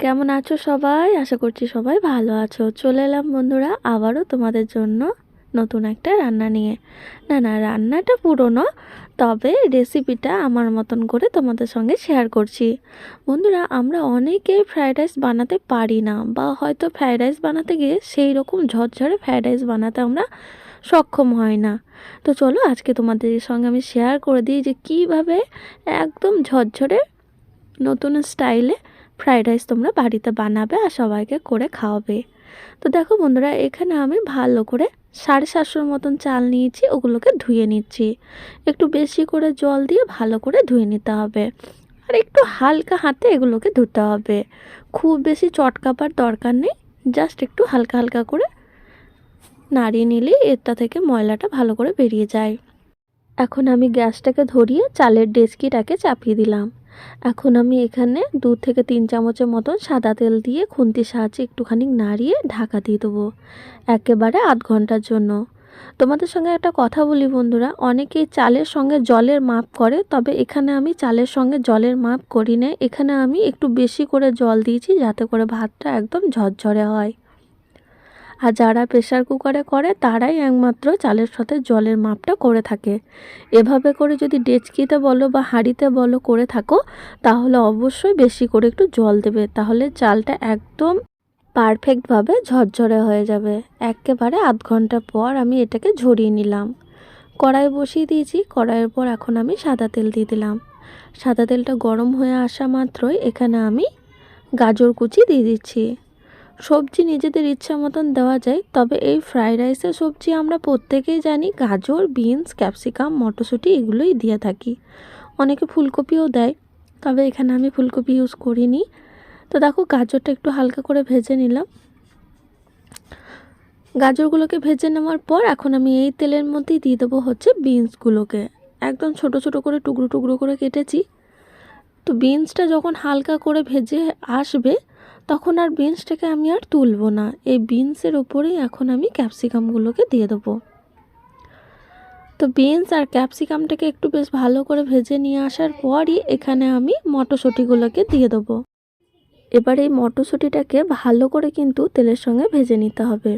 কেমন আছো সবাই? আশা করছি সবাই ভালো আছো। চলে এলাম বন্ধুরা আবারও তোমাদের জন্য নতুন একটা রান্না নিয়ে। না রান্নাটা পুরনো, তবে রেসিপিটা আমার মতন করে তোমাদের সঙ্গে শেয়ার করছি। বন্ধুরা, আমরা অনেকেই ফ্রায়েড রাইস বানাতে পারি না, বা হয়তো ফ্রায়েড রাইস বানাতে গিয়ে সেই রকম ঝরঝরে ফ্রায়েড রাইস বানাতে আমরা সক্ষম হয় না। তো চলো আজকে তোমাদের সঙ্গে আমি শেয়ার করে দিই যে কীভাবে একদম ঝরঝরে নতুন স্টাইলে ফ্রায়েড রাইস তোমরা বাড়িতে বানাবে আর সবাইকে করে খাওয়াবে। তো দেখো বন্ধুরা, এখানে আমি ভালো করে 750 মতন চাল নিয়েছি, ওগুলোকে ধুয়ে নিচ্ছি। একটু বেশি করে জল দিয়ে ভালো করে ধুয়ে নিতে হবে, আর একটু হালকা হাতে এগুলোকে ধুতে হবে। খুব বেশি চটকাবার দরকার নেই, জাস্ট একটু হালকা হালকা করে নাড়িয়ে নিলেই এরটা থেকে ময়লাটা ভালো করে বেরিয়ে যায়। এখন আমি গ্যাসটাকে ধরিয়ে চালের ডেচকিটাকে চাপিয়ে দিলাম। এখন আমি এখানে 2 থেকে 3 চামচের মতন সাদা তেল দিয়ে খুন্তির সাহায্যে একটুখানি নাড়িয়ে ঢাকা দিয়ে দেবো একেবারে আধ ঘন্টার জন্য। তোমাদের সঙ্গে একটা কথা বলি বন্ধুরা, অনেকেই চালের সঙ্গে জলের মাপ করে, তবে এখানে আমি চালের সঙ্গে জলের মাপ করি না। এখানে আমি একটু বেশি করে জল দিয়েছি যাতে করে ভাতটা একদম ঝরঝরে হয়। আর যারা প্রেসার কুকারে করে তারাই একমাত্র চালের সাথে জলের মাপটা করে থাকে। এভাবে করে যদি ডেচকিতে বলো বা হাঁড়িতে বলো করে থাকো, তাহলে অবশ্যই বেশি করে একটু জল দেবে, তাহলে চালটা একদম পারফেক্টভাবে ঝরঝরে হয়ে যাবে। একেবারে আধ ঘন্টা পর আমি এটাকে ঝরিয়ে নিলাম। কড়াই বসিয়ে দিয়েছি, কড়াইয়ের পর এখন আমি সাদা তেল দিয়ে দিলাম। সাদা তেলটা গরম হয়ে আসা মাত্রই এখানে আমি গাজর কুচি দিয়ে দিচ্ছি। সবজি নিজেদের ইচ্ছা মতন দেওয়া যায়, তবে এই ফ্রাইড রাইসের সবজি আমরা প্রত্যেকেই জানি গাজর, বিনস, ক্যাপসিকাম, মটরশুঁটি এগুলোই দিয়ে থাকি। অনেকে ফুলকপিও দেয়, তবে এখানে আমি ফুলকপি ইউজ করিনি। তো দেখো, গাজরটা একটু হালকা করে ভেজে নিলাম। গাজরগুলোকে ভেজে নেওয়ার পর এখন আমি এই তেলের মধ্যেই দিয়ে দেবো হচ্ছে বিনসগুলোকে। একদম ছোট ছোট করে টুকরো টুকরো করে কেটেছি। তো বিনসটা যখন হালকা করে ভেজে আসবে, তখন আর বিনসটাকে আমি আর তুলব না। এই বিনসের ওপরেই এখন আমি ক্যাপসিকামগুলোকে দিয়ে দেবো। তো বিনস আর ক্যাপসিকামটাকে একটু বেশ ভালো করে ভেজে নিয়ে আসার পরই এখানে আমি মটরশুঁটিগুলোকে দিয়ে দেবো। এবার এই মটরশুঁটিটাকে ভালো করে কিন্তু তেলের সঙ্গে ভেজে নিতে হবে।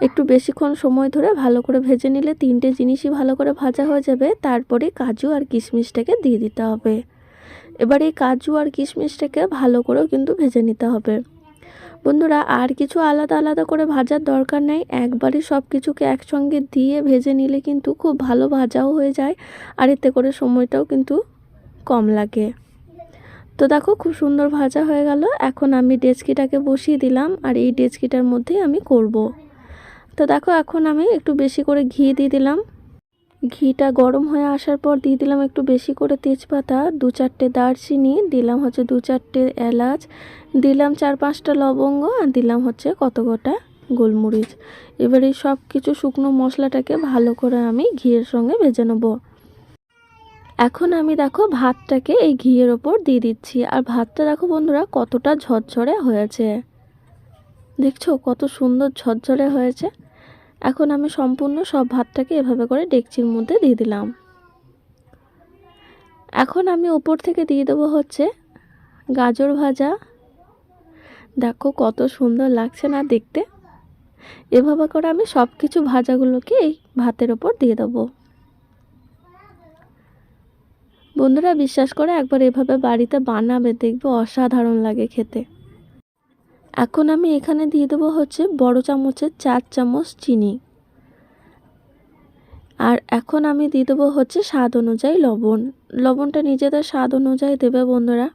একটু বেশিক্ষণ সময় ধরে ভালো করে ভেজে নিলে তিনটে জিনিসই ভালো করে ভাজা হয়ে যাবে। তারপরে কাজু আর কিশমিশটাকে দিয়ে দিতে হবে। এবার এই কাজু আর কিশমিশটাকে ভালো করেও কিন্তু ভেজে নিতে হবে। বন্ধুরা, আর কিছু আলাদা আলাদা করে ভাজার দরকার নেই, একবারই সব কিছুকে একসঙ্গে দিয়ে ভেজে নিলে কিন্তু খুব ভালো ভাজাও হয়ে যায়, আর এতে করে সময়টাও কিন্তু কম লাগে। তো দেখো, খুব সুন্দর ভাজা হয়ে গেল। এখন আমি ডেচকিটাকে বসিয়ে দিলাম, আর এই ডেচকিটার মধ্যেই আমি করব। তো দেখো, এখন আমি একটু বেশি করে ঘি দিয়ে দিলাম। ঘিটা গরম হয়ে আসার পর দিয়ে দিলাম একটু বেশি করে তেজপাতা, 2-4টে দারচিনি, দিলাম হচ্ছে 2-4টে এলাচ, দিলাম 4-5টা লবঙ্গ, আর দিলাম হচ্ছে কত গোটা গোলমরিচ। এবার এই সব কিছু শুকনো মশলাটাকে ভালো করে আমি ঘিয়ের সঙ্গে ভেজে নেব। এখন আমি দেখো ভাতটাকে এই ঘিয়ের ওপর দিয়ে দিচ্ছি, আর ভাতটা দেখো বন্ধুরা কতটা ঝরঝরে হয়েছে। দেখছো কত সুন্দর ঝরঝরে হয়েছে। এখন আমি সম্পূর্ণ সব ভাতটাকে এভাবে করে ডেকচির মধ্যে দিয়ে দিলাম। এখন আমি উপর থেকে দিয়ে দেবো হচ্ছে গাজর ভাজা। দেখো কত সুন্দর লাগছে না দেখতে। এভাবে করে আমি সব কিছু ভাজাগুলোকে এই ভাতের ওপর দিয়ে দেবো। বন্ধুরা, বিশ্বাস করে একবার এভাবে বাড়িতে বানাবে, দেখবে অসাধারণ লাগে খেতে। এখন আমি এখানে দিয়ে দেবো হচ্ছে বড় চামচের 4 চামচ চিনি, আর এখন আমি দিয়ে দেবো হচ্ছে স্বাদ অনুযায়ী লবণ। লবণটা নিজেদের স্বাদ অনুযায়ী দেবে বন্ধুরা।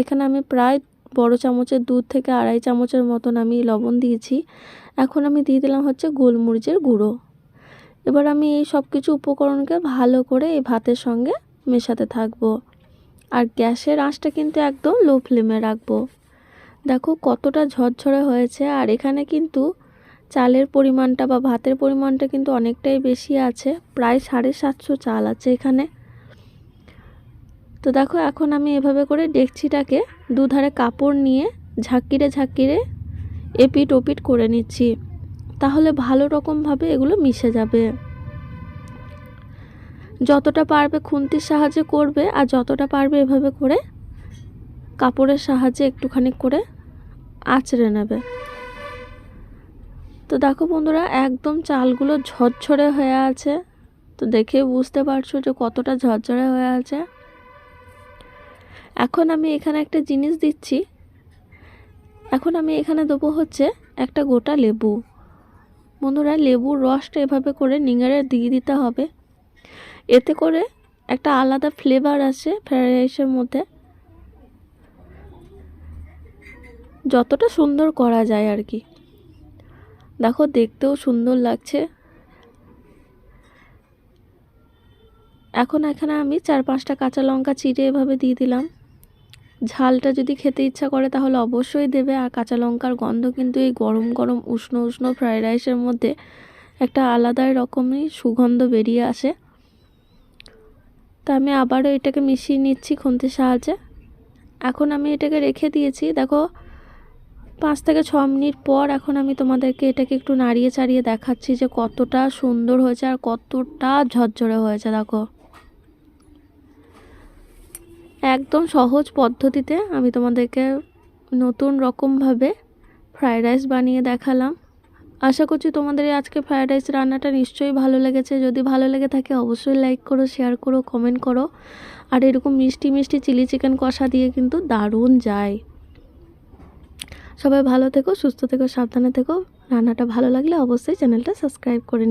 এখানে আমি প্রায় বড় চামচের 2 থেকে 2.5 চামচের মতন আমি লবণ দিয়েছি। এখন আমি দিয়ে দিলাম হচ্ছে গোলমরিচের গুঁড়ো। এবার আমি এই সব কিছু উপকরণকে ভালো করে এই ভাতের সঙ্গে মেশাতে থাকবো, আর গ্যাসের আঁচটা কিন্তু একদম লো ফ্লেমে রাখবো। দেখো কতটা ঝরঝরে হয়েছে, আর এখানে কিন্তু চালের পরিমাণটা বা ভাতের পরিমাণটা কিন্তু অনেকটাই বেশি আছে, প্রায় 750 চাল আছে এখানে। তো দেখো, এখন আমি এভাবে করে ডেকচিটাকে দুধারে কাপড় নিয়ে ঝাঁকিরে ঝাঁকিরে এপিট ওপিট করে নিচ্ছি, তাহলে ভালো রকমভাবে এগুলো মিশে যাবে। যতটা পারবে খুন্তির সাহায্যে করবে, আর যতটা পারবে এভাবে করে কাপড়ের সাহায্যে একটুখানি করে আঁচড়ে নেবে। তো দেখো বন্ধুরা, একদম চালগুলো ঝরঝরে হয়ে আছে। তো দেখে বুঝতে পারছো যে কতটা ঝরঝরে হয়ে আছে। এখন আমি এখানে একটা জিনিস দিচ্ছি। এখন আমি এখানে দেবো হচ্ছে একটা গোটা লেবু। বন্ধুরা, লেবুর রসটা এভাবে করে নিংড়ে দিয়ে দিতে হবে। এতে করে একটা আলাদা ফ্লেভার আসে ফ্রাইড রাইসের মধ্যে, যতটা সুন্দর করা যায় আর কি। দেখো দেখতেও সুন্দর লাগছে। এখন এখানে আমি 4-5টা কাঁচা লঙ্কা চিড়ে এভাবে দিয়ে দিলাম। ঝালটা যদি খেতে ইচ্ছা করে তাহলে অবশ্যই দেবে। আর কাঁচা লঙ্কার গন্ধ কিন্তু এই গরম গরম উষ্ণ উষ্ণ ফ্রাইড রাইসের মধ্যে একটা আলাদা রকমই সুগন্ধ বেরিয়ে আসে। তো আমি আবারও এটাকে মিশিয়ে নিচ্ছি খুন্তির সাহায্যে। এখন আমি এটাকে রেখে দিয়েছি। দেখো 5 থেকে 6 মিনিট পর এখন আমি তোমাদেরকে এটাকে একটু নাড়িয়ে চাড়িয়ে দেখাচ্ছি যে কতটা সুন্দর হয়েছে আর কতটা ঝরঝরে হয়েছে। দেখো একদম সহজ পদ্ধতিতে আমি তোমাদেরকে নতুন রকমভাবে ফ্রাইড রাইস বানিয়ে দেখালাম। আশা করছি তোমাদের আজকে ফ্রাইড রাইস রান্নাটা নিশ্চয়ই ভালো লেগেছে। যদি ভালো লেগে থাকে অবশ্যই লাইক করো, শেয়ার করো, কমেন্ট করো। আর এরকম মিষ্টি মিষ্টি চিলি চিকেন কষা দিয়ে কিন্তু দারুণ যায়। সবাই ভালো থেকো, সুস্থ থেকো, সাবধানে থেকো। রান্নাটা ভালো লাগলে অবশ্যই চ্যানেলটা সাবস্ক্রাইব করে